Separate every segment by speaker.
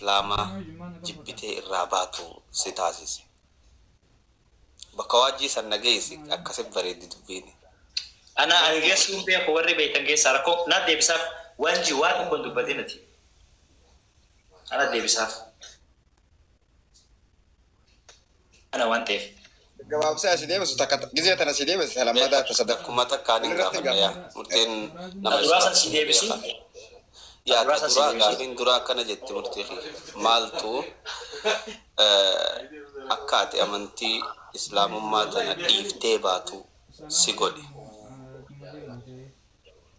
Speaker 1: lama jibbitee irraa baatu si taasise. Bakka waajjii san nageessi akkasitti bareeddi dubbiin.
Speaker 2: Ana angeessuun beeku warri beektan keessaa rakkoo na deebisaaf wanji waan kun dubbatinati. Ana deebisaaf. Ana waan ta'eef.
Speaker 3: Gabaabsaa si deebisu takka gizee tana si deebisu salammadaa tasaddaq.
Speaker 1: Akkuma takkaan hin gaafadha murteen nama
Speaker 2: duraasan si deebisu.
Speaker 1: Yaa duraa gaafiin duraa akkana jetti murtii maaltu akka ati amantii islaamummaa tana dhiiftee baatu si godhe.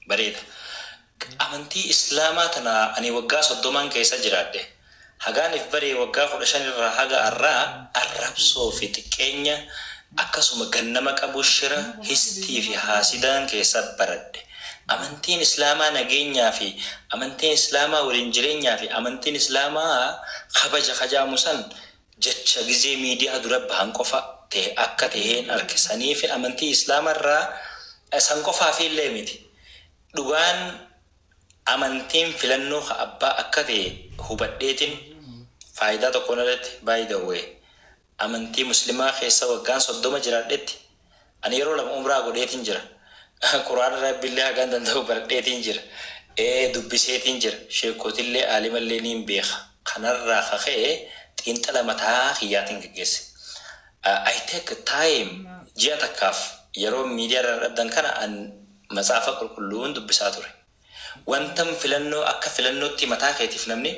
Speaker 2: Bareeda. Amantii islaamaa tana ani waggaa 30 keessa jiraadhe. Hagaan if baree waggaa 15 irraa haga arrabsoo fi xiqqeenya akkasuma gannama qabu shira histii fi haasidaan keessa baradhe. Amantiin islaamaa nageenyaa fi amantiin islaamaa waliin jireenyaa fi amantiin islaamaa kabaja kajaamusan jecha gizee miidiyaa dura bahan qofa ta'e akka ta'een harkisanii fi amantii islaamarraa san qofaa fi illee miti. Dhugaan amantiin filannoo abbaa akka ta'e hubadheetiin faayidaa tokko nalatti by the way amantii muslimaa keessa waggaan 30 jiraadhetti ani yeroo lama umraa godheetiin jira. Quraan rabbiillee hagaan danda'u baradheetiin jira. Dubbiseetiin jira. Sheekotillee aalimallee niin beeka. Kanarraa kaka'ee xiinxala mataa kiyyaatiin geggeesse. I take time ji'a takkaaf yeroo miidiyaa irra dhabdan kana an matsaafa qulqulluun dubbisaa ture. Wantan filannoo akka filannootti mataa keetiif namni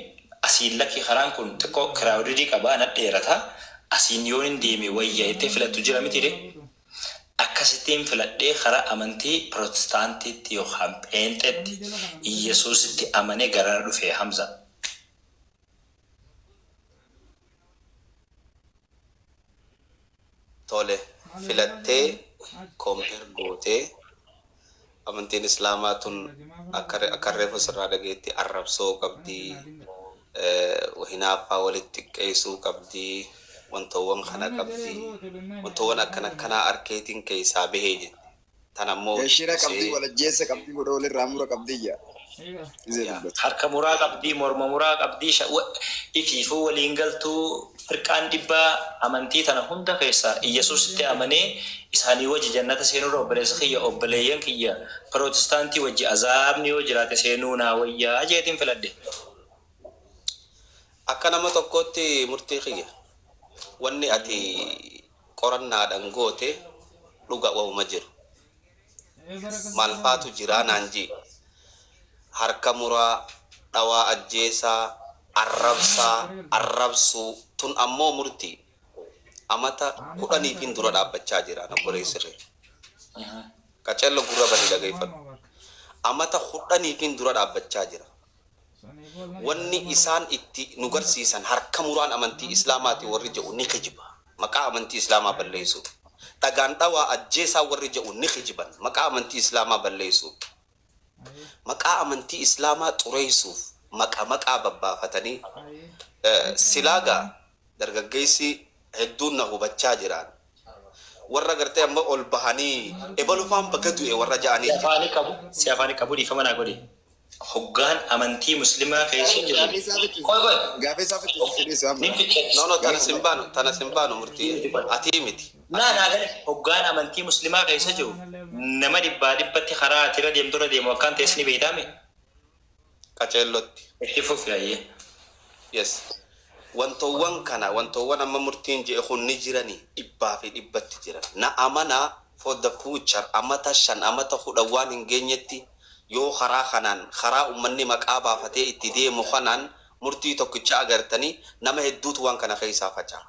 Speaker 2: asiin lakki karaan kun xiqqoo kiraawudii qabaa na dheerataa asiin yoon hin deeme wayyaa itti filattu jira miti akkasittiin filadhee karaa amantii Protestaantiitti yookaan Pheenxeetti Yesuusitti amanee gara dhufee Hamza.
Speaker 1: Tole filattee kompeer gootee amantiin islaamaa tun akka reefu sirraa dhageetti arrabsoo qabdii hinaaffaa walitti xiqqeessuu qabdii. Wantoowwan kana qabdii wantoowwan akkana arkeetiin keessaa bahee jette tanammoo
Speaker 3: shira qabdii walajjeessa qabdii godha walirraa mura qabdii jaa
Speaker 2: harka muraa qabdii morma muraa qabdii ifiifuu waliin galtuu firqaan dhibbaa amantii tana hunda keessaa Yesuusitti amanee isaanii wajji jannata seenuu obboleessa kiyya obboleeyyan kiyya Protestaantii wajji azaabni yoo jiraate seenuu naa wayyaa ajeetiin filadhe.
Speaker 1: Akka nama tokkotti murtii kiyya. Wanni ati qorannaadhaan goote dhuga waa'uma jiru. Maalfaatu jira naanji. Harka muraa, dhawaa ajjeesaa, arrabsuu tun ammoo murtii. Amata 10 dura dhaabbachaa jira obboleessi kee. Qacello gurra bani dhageeffadhu. Amata 10 dura dhaabbachaa jira. Wanni isaan itti nu garsiisan harka muraan amantii islaamaati warri jedhu ni kijiba maqaa amantii islaamaa balleessu. Dhagaan dhawaa ajjeesaa warri jedhu ni kijiban maqaa amantii islaamaa balleessu. Maqaa amantii islaamaa xureessuuf maqaa babbaafatanii silaagaa dargaggeessi hedduun na hubachaa jiran warra gartee amma ol bahanii ebalufaan bakka du'e warra ja'anii
Speaker 2: si afaanii qabu dhiifama naa godhe. Hoggaan amantii muslimaa keessa jiru.
Speaker 3: Gaafeessa fitu.
Speaker 1: No tana simbaano murtii ati miti.
Speaker 2: Naa hoggaan amantii muslimaa keessa jiru nama dhibbatti karaa atira deemtura deemu akkaan teessini beeytaame.
Speaker 1: Qaceellotti.
Speaker 2: Itti fufiyaayee.
Speaker 1: Yes. Wantoowwan amma murtiin jedhe hunni jiranii dhibbaa fi dhibbatti jiran. Na amana for the future amata 5 amata 10 waan hin geenyetti. Yoo karaa ummanni maqaa baafatee itti deemu kanaan murtii tokkicha agartanii nama hedduutu waan kana keessaa faca'a.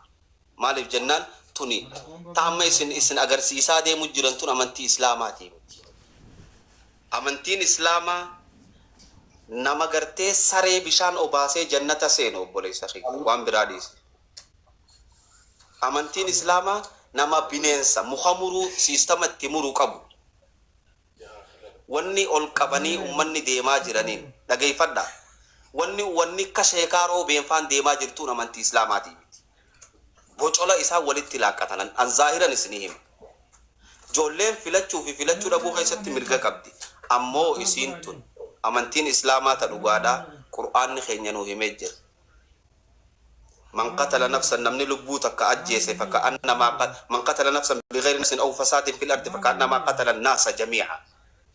Speaker 1: Maaliif jennaan tuni taamma isin agarsiisaa deemu jiran tun amantii islaamaati. Amantiin islaamaa nama gartee saree bishaan obaasee jannata seenu obboleessa kee waan biraa dhiise. Amantiin islaamaa nama bineensa muka muruu siistama itti muruu qabu. Wanni ol qabanii ummanni deemaa jiraniin dhageeffadha. Wanni kasheekaaroo beenfaan deemaa jirtuun amantii islaamaati. Bocola isaa walitti laaqqatan an zaahiran isinii hima. Ijoolleen filachuu fi filachuu dhabuu keessatti mirga qabdi. Ammoo isiin tun amantiin islaamaa ta dhugaadhaa Qur'aanni keenya nuu himee jira. من قتل نفسا نمني لبوتك كأجيس فكأنما من قتل نفسا بغير نفس أو فساد في الأرض فكأنما قتل الناس جميعا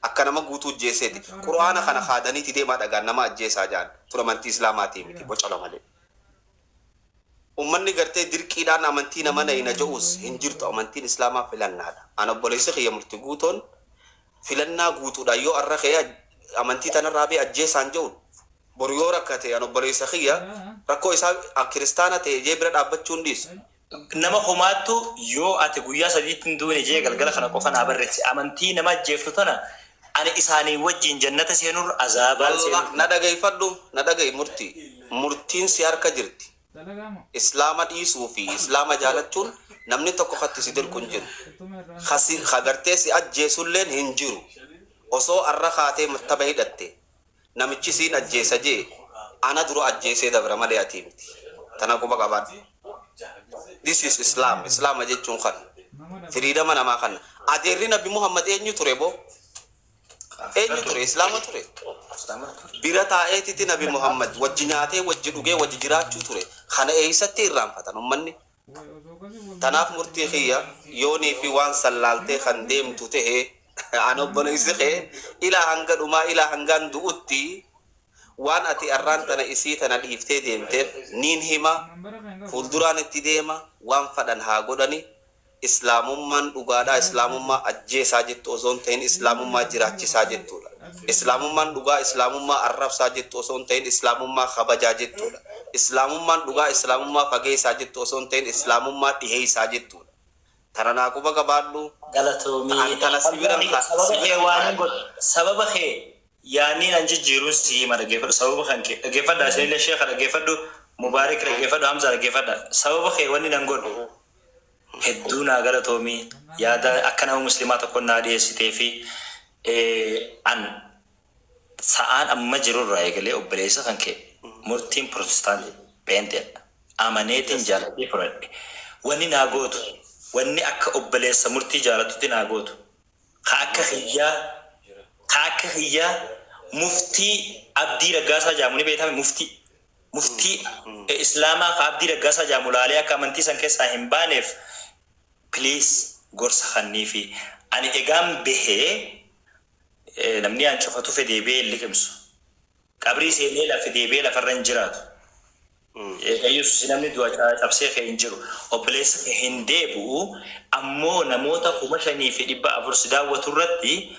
Speaker 1: أكنا ما قوتو جيسيتي قرآن خنا خادني تدي ما دعنا ما أجيسا جان ترى من تسلاماتي متي بوش على مالي أمني قرتي دركي دان أمنتي نمنا ينجوز هنجرت أمنتي إسلاما فلنا أنا بوليس خي مرتقوتون فلنا قوتو دا يو أرخي أمنتي تنرابي أجيسان جون بريورا كاتي أنا بوليس خي ركو إسا كريستانا تي جبرت أبتشون ديس
Speaker 2: nama homaattu yoo ati guyyaa sadiitti duune jee galgala kana qofa naa barreessi amantii nama ajjeeftu tana ani isaanii wajjin jannata seenuun azaabaan seenuun
Speaker 1: na dhagay murtiin si harka jirti islaama dhiisuu fi islaama jaalachuun namni tokko fatti si dirqu hin jiru hagartee si ajjeesulleen hin jiru osoo arra kaatee mattaba hidhatte namichi siin ajjeesa jee ana dura ajjeesee dabra malee ati miti tana quba qabaadhu. This is Islam. Islam aja cungkan. Freedom mana makan. Aderin Nabi Muhammad enyu turebo. Enyu ture Islam ture. Bira tae titi Nabi Muhammad wajjinyate wajjiduge wajjirachu ture. Khana eisatti irram fatan ummanni. Tanaf murti khiya yoni fi wan sallalte khandem tutehe ano bonoishe ila hanga duma ila hangan duutti waan ati arran tana isi tana dhiiftee deemteef niin hima fuulduraan itti deema waan fadhan haa godhani islaamummaan dhugaadhaa islaamummaa ajjeesaa jettu osoo hin ta'in islaamummaa jiraachisaa jettudha islaamummaan dhugaa islaamummaa arrabsaa jettu osoo hin ta'in islaamummaa kabajaa jettudha islaamummaan dhugaa islaamummaa fageessaa jettu osoo hin ta'in islaamummaa dhiheessaa jettudha tana naa quba qabaadhu
Speaker 2: galatoomii
Speaker 1: tana sibiran
Speaker 2: sababa kee يعني أنجي جيروسي ما رجفت سبب خانك رجفت ده سنين الشيخ رجفت ده مبارك رجفت ده حمزة رجفت ده سبب خيواني نقول هدونا قالت تومي يا ده أكنه مسلمات أكون نادي ستيفي عن سأل أما جرور رأي قال لي أبليس خانك مرتين بروتستان بينتين أمانيتين جالتي فرد واني ناقود واني أك أبليس مرتي جالتي ناقود خاك هي مفتي عبدي رجاسا جاموني بيتها مفتي إسلاما عبدي رجاسا جامولاليا كمنتي سانك ساهم بانف بليز غورس خاني في أنا إجام به نمني أنشوفتو في ديبي اللي كمسو كابري سيني لا في ديبي لا فرنجرات يسوع سينامني دوا تفسير خينجرو وبليس هندبو أمو نموتا كومشاني في دبا أفرسدا وتردي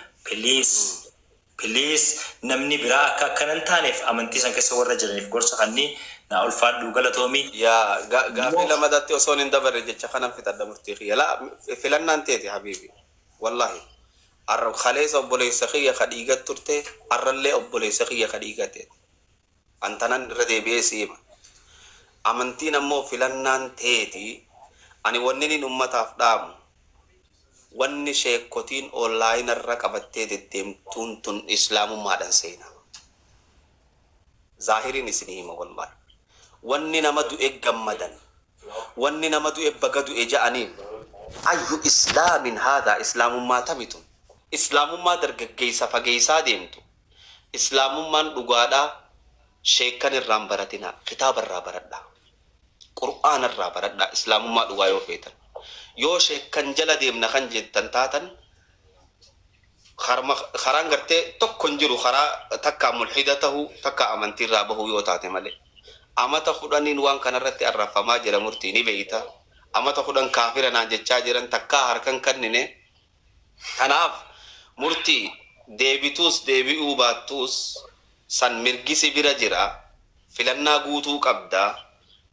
Speaker 2: بليز نمني براكا كننتانف أمنتي سانك سوورا جرنيف غورس خاني نا ألفاد دوغالا تومي
Speaker 1: يا غافي لما داتي أصون اندبر رجل خانم في تدى مرتيخية لا فلان نانتيتي حبيبي والله الرب خليس أبولي سخية خديقة ترتي الرلي أبولي سخية خديقة تيت أنتنا ردي بيسيما أمنتي نمو فلان نانتيتي أني ونيني نمت أفدام wanni sheekotiin online irra qabattee deddeemtuun tun islaamummaadhaan seena zaahiriin isinii hima wallahi wanni nama du'e gammadan wanni nama du'e baga du'e ja'aniin ayyu islaamin haadha islaamummaa tamitun islaamummaa dargaggeessa fageessaa deemtu islaamummaan dhugaadhaa sheekan irraan baratina kitaaba irraa baradhaa qur'aana irraa baradhaa islaamummaa dhugaa yoo feetan yoo sheekan jala deemna kan jettan taatan kharaan gartee tokko hin jiru karaa takka mulhida tahu takka amantii irraa bahu yoo taate malee amata kudhaniin waan kanarratti arrafamaa jira murtii ni beeyta amata kudhan kaafira naan jechaa jiran takka harkan kannine kanaaf murtii deebituus deebi'uu baattuus san mirgisi bira jira filannaa guutuu qabdaa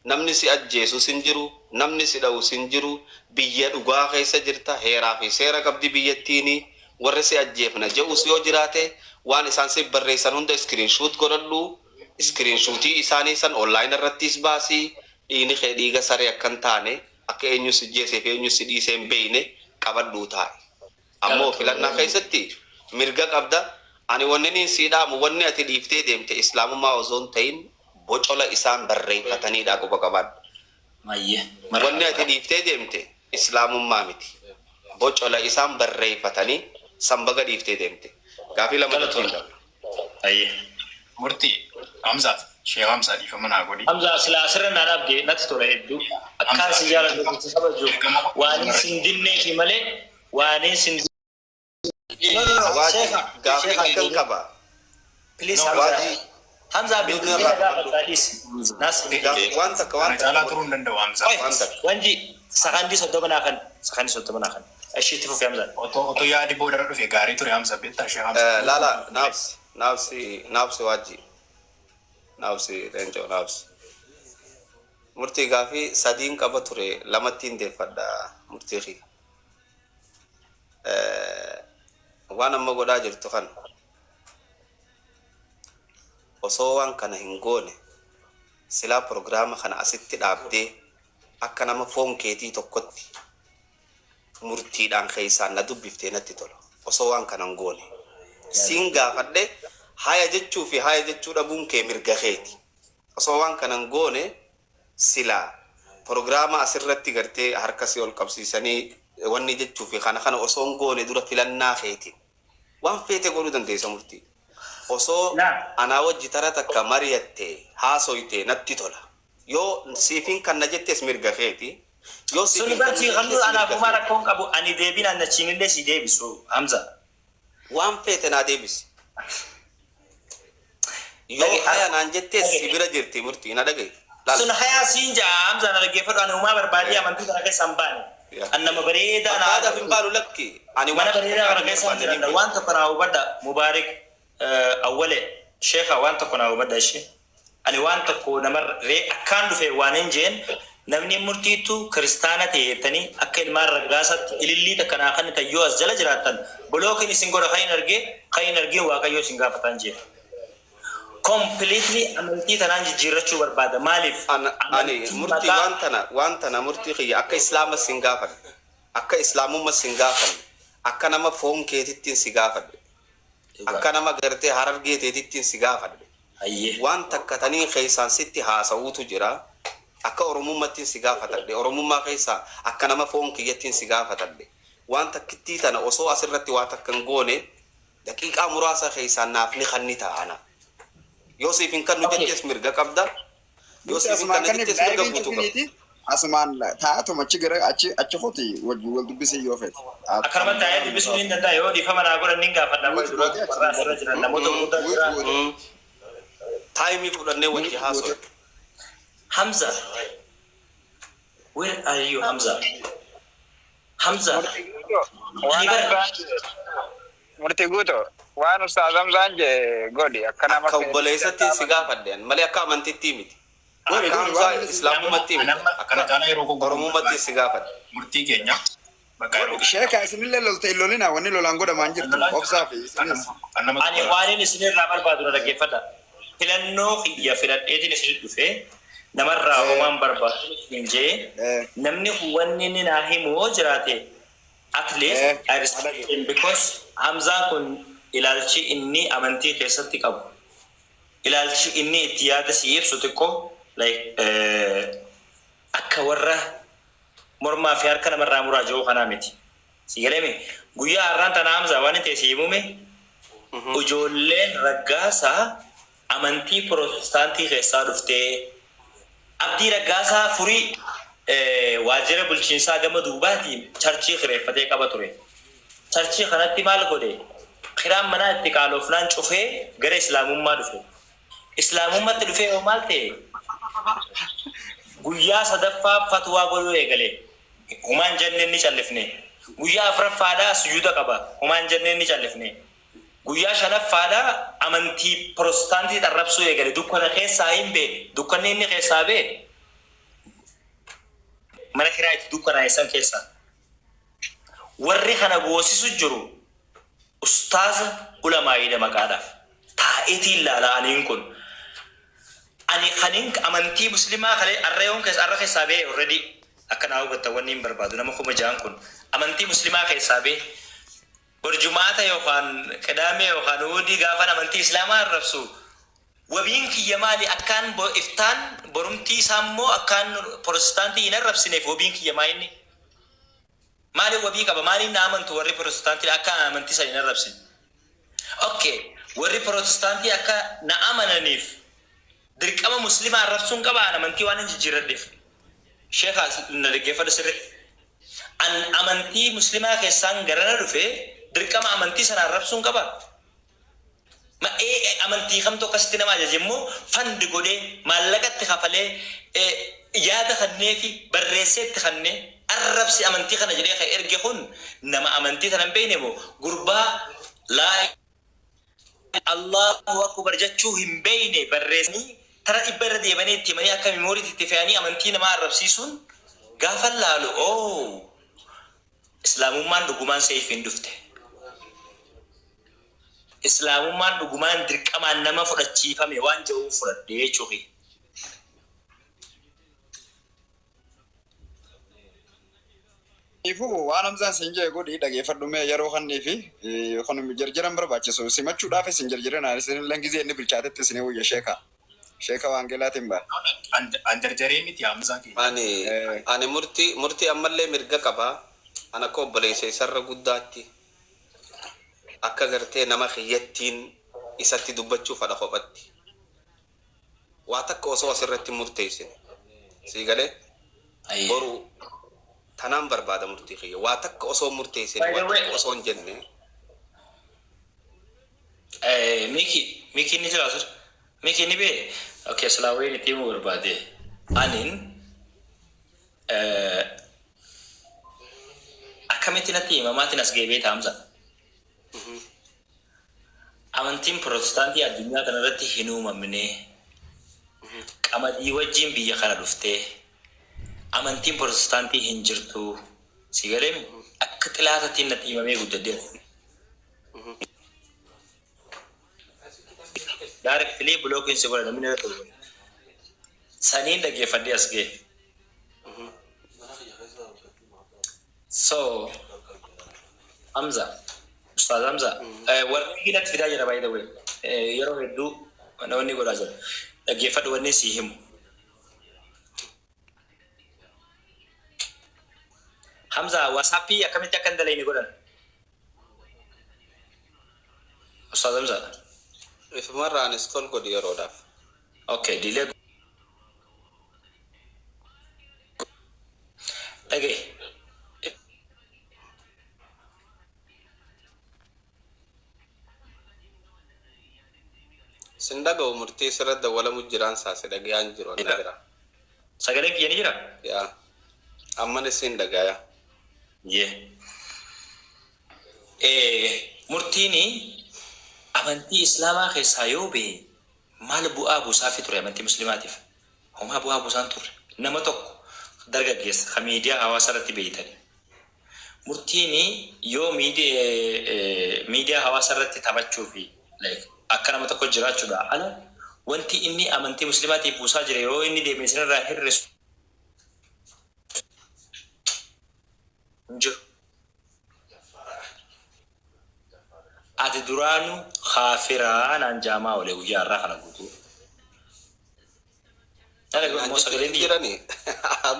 Speaker 1: namni si ajjeesu sin jiru namni si dha'u sin jiru biyya dhugaa keessa jirta heeraa fi seera qabdi biyyattiini warri si ajjeefna je'us yoo jiraate waan isaan si barreessan hunda screenshot godhadhu screenshotii isaanii san online irrattis baasii dhiini kee dhiiga saree akkan taane akka eenyu si jeesee fi eenyu si dhiisee hin beeyne qabadhuu taa'e ammoo filannaa keessatti mirga qabda ani wanni si dhaamu wanni ati dhiiftee deemte islaamummaa osoo hin ta'in bocola isaan barreeffataniidha quba qabaadhu wanni ati dhiiftee deemte islaamummaa miti bocola isaan barreeffatanii sambaga dhiiftee deemte gaafii lama
Speaker 4: murtii Hamzaat Sheekh Hamza dhiifama naa godhi.
Speaker 2: Hamza sila asirra naa dhabde natti tola hedduu. Akkaan si jaalladhu kabaju. Waan sin dinnee fi malee waan sin
Speaker 1: Gaaffii akkan qaba.
Speaker 2: Please Hamza bidunia batalis nas
Speaker 1: Wanta
Speaker 4: Jaalaa turuu hin danda'u Hamza.
Speaker 2: wanji sakandi soddoma kan ashiti fu Hamza
Speaker 4: Otoo yaadi boodarra dhufe gaarii ture Hamza beektaa Sheekh Hamza.
Speaker 1: lala nafsi waji nafsi renjo nafsi murtii gaaffii sadiin qaba ture lamattiin deeffadha murtii fi waan amma godhaa jirtu kan osoo waan kana hin goone silaa programma kana asitti dhaabdee akka nama foon keetii tokkotti murtiidhaan keessaan na dubbiftee natti tola osoo waan kana hin goone siin gaafadhe haya jechuu fi haya jechuu dhabuun kee mirga keeti osoo waan kana hin goone silaa programma asirratti gartee harkasii ol qabsiisanii wanni jechuu fi kana osoo hin goone dura filannaa keetiin waan feete godhuu dandeessa murtii osoo anaa wajji tara takka mari'atte haasoyte natti tola yoo siifin kan na jettes mirga keeti yoo
Speaker 2: sunu bati khamdu ana kuma rakkoon qabu ani deebin an nachinille si deebisu Hamza
Speaker 1: waan feete naa deebisi yoo haya naan jettes si bira jirti murtii na dhagaye
Speaker 2: sun haya sinja Hamza na dhaggeeffadhu ani uma barbaadii amantii kana keessa hin baane annama bareeda na
Speaker 1: baada fin baalu lakki ani
Speaker 2: mana bareeda kana keessa hin jiran waan tokko naa hubadha Mubaarak awwale sheekha waan tokko naa hubadha ishee ani waan tokko nama ree akkaan dhufe waan hin jeen namni murtiitu kiristaana ta'ettanii akka ilmaan raggaasatti ilillii takkanaa kan tayyoo as jala jiraatan bolookin isin godha kayin argin waaqayyoo isin gaafatan jee completely amantii tanaan jijjiirrachuu barbaada maaliif
Speaker 1: ani murtii waan tana murtii kiyya akka islaama sin gaafadhe akka islaamumma sin gaafadhe akka nama foon keetittiin si gaafadhe akka nama gartee harargee teetittiin si gaafadhe waan takkatanii keessaan sitti haasawuutu jira akka oromummaattiin si gaafadhe oromummaa keessaa akka nama foon kiyyattiin si gaafadhe waan takkittii tana osoo asirratti waa takkan goone daqiiqaa muraasa keessaan naaf ni kanni ta'ana yoo siifin kan nu jettees mirga qabda yoo siifin kan jettees mirga guutuu qabda
Speaker 3: asumaan taa'atuma achi gara achi hoti wal dubbisee yoo fedhe
Speaker 2: akkanuma taa'ee dubbisuu hin danda'a yoo dhiifama naa godhan nin gaafadha qoy dura warra asirra jiran namoota guddaa jira
Speaker 1: taayimii fudhannee wajji haasoo
Speaker 2: Hamza where are you Hamza
Speaker 5: murtii guuto waan ustaaz Hamzaan je godhi akkana
Speaker 1: akka obboleessatti si gaafadheen malee akka amantiitti miti akka Hamzaa islaamummaatti miti
Speaker 4: Akkana caalaa yeroo
Speaker 1: oromummaatti si gaafadhe
Speaker 4: murtii keenya bakka yeroo
Speaker 3: sheekha isinillee loltee lolina wanni lolaan godhamaan jirtu obsaa fi isinis
Speaker 2: ani waan isinirraa barbaadu na dhaggeeffadha filannoo kiyya filadheetiin isin dhufee namarraa homaan barbaadu hin jee namni wanni inni naa himu jiraate at least I respect him because Hamzaan kun ilaalchi inni amantii keessatti qabu ilaalchi inni itti yaada si ibsu xiqqoo like akka warra mormaa fi harka namarraa muraa jiru kanaa miti si galame guyyaa har'aan tana Hamzaa waan ta'e si himume ijoolleen raggaasaa amantii pirotestaantii keessaa dhuftee abdii raggaasaa furii waajjira bulchiinsaa gama duubaatiin charchii kireeffatee qaba ture charchii kanatti maal godhe kiraan manaa itti qaaloofnaan cufee gara islaamummaa dhufe islaamummaatti dhufee yoo maal ta'e guyyaa sadaffaa fatwaa godhuu eegale humaan jenneen ni callifne guyyaa afuraffaadhaa sujuuda qaba humaan jenneen ni callifne guyyaa shanaffaadhaa amantii pirotestaantii arrabsuu eegale dukkana keessaa hin bee dukkanni inni keessaa bee mana kiraa itti dukkanaa isan keessaa warri kana goosisu jiru ustaaza ulamaa'idha maqaadhaaf taa'eetiin laala aniin kun ani kanin amantii muslimaa kale arreeyoon keessa arra keessaa bee already akka naa hubatta wanni hin barbaadu nama kuma jaan kun amantii muslimaa keessaa bee borjumaata yookaan qadaamee yookaan uudii gaafan amantii islaamaa arrabsu wabiin kiyya maali akkaan iftaan borumtii isaa immoo akkaan protestaantii hin arrabsineef wabiin kiyya maali maali wabii qaba maali na amantu warri protestaantii akka amantii isaa hin arrabsin okay warri protestaantii akka na amananiif dirqama muslimaa arrabsuun qaba amantii waan hin jijjiirradheef sheekha na dhaggeeffadhu sirriitti an amantii muslimaa keessaan garana dhufe dirqama amantii sana arrabsuun qaba ma amantii kamtu akkasitti nama ajajemmoo fandi godhee maallaqatti kafalee yaada kannee fi barreesseetti kannee arrabsi amantii kana jedhee ka erge kun nama amantii sana hin beekne moo gurbaa laa Allahu akbar jechuu hin beekne barreessanii tara dhibba irra deemanii itti himanii akka miimooriitti itti fe'anii amantii namaa arrabsiisuun gaafa laalu islaamummaan dhugumaan seefiin dhufte. Islaamummaan dhugumaan dirqamaan nama fudhachiifame waan jedhuuf fudhadhee jechuufi.
Speaker 3: Ifu waan Hamzaan sin jee godhi dhaggeeffadhume yeroo kannii fi kan jarjaran barbaachisu simachuudhaaf isin jarjaran isin langizee inni bilchaatetti isin wayya sheeka waangelaatiin baa.
Speaker 4: Andarjaree miti Hamzaan kee.
Speaker 1: Ani murtii ammallee mirga qabaa. Ana ko obboleessa isarra guddaatti. Akka gartee nama kiyyattiin isatti dubbachuu fadha kophatti. Waa takka osoo asirratti murteessine. Sii galee? Boru tanaan barbaada murtii kiyya. Waa takka osoo murteessine, waa takka osoo hin jenne.
Speaker 2: Miki ni jira sir. Miki ni bee. Okay, salaawee ni tiimu barbaade. Anin akkamitti natti himamaatiin as ga'ee taa'amsa. Amantiin Pirotestaantii addunyaa kanarratti hin uumamne. Qamadii wajjin biyya kana dhuftee amantiin Pirotestaantii hin jirtu. Si galeemi akka xilaatatti natti himamee guddadee. Directly blocking si godha namni irratti dhufu. Saniin dhaggeeffadhee as ga'e. So, Hamza, Ustaz Hamza, warri ginatti fidaa jira by the way. Yeroo hedduu namoonni godhaa jira. Dhaggeeffadhu wanni sii himu. Hamza, WhatsAppii akkamitti akka hin dalayne godhan? Ustaz Hamza.
Speaker 1: Ifumarraa install godhi yeroodhaaf.
Speaker 2: Okay, delay. Dhagee.
Speaker 1: Sindaga'u murtii sirratti walamu jiraan saase dhagayaan jiru anna bira.
Speaker 2: Sagalee kiyya ni jira?
Speaker 1: Yaa. Ammanis sin dhagaya.
Speaker 2: Murtiini amantii islaamaa keessaa yoo ba'e maal bu'aa buusaa fi ture amantii muslimaatiif? Homaa bu'aa buusaan turre. Nama tokko dargaggeessa kan miidiyaa hawaasaa irratti beeytani. Murtiini yoo miidiyaa hawaasaa irratti taphachuu fi akka nama tokko jiraachuudha ala wanti inni amantii muslimaatiif buusaa jira yoo inni deemee sinirraa hir'isu jiru. Ati duraanu kaafiraa naan jaamaa olee guyyaa irraa kana guutuu.
Speaker 1: Jirani.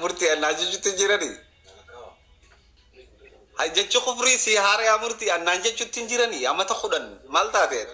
Speaker 1: Murtii annaa jechuutti jirani. Jecha kufrii si haaraa murtii annaan jechuutti jirani. Amata kudhan maal taatee?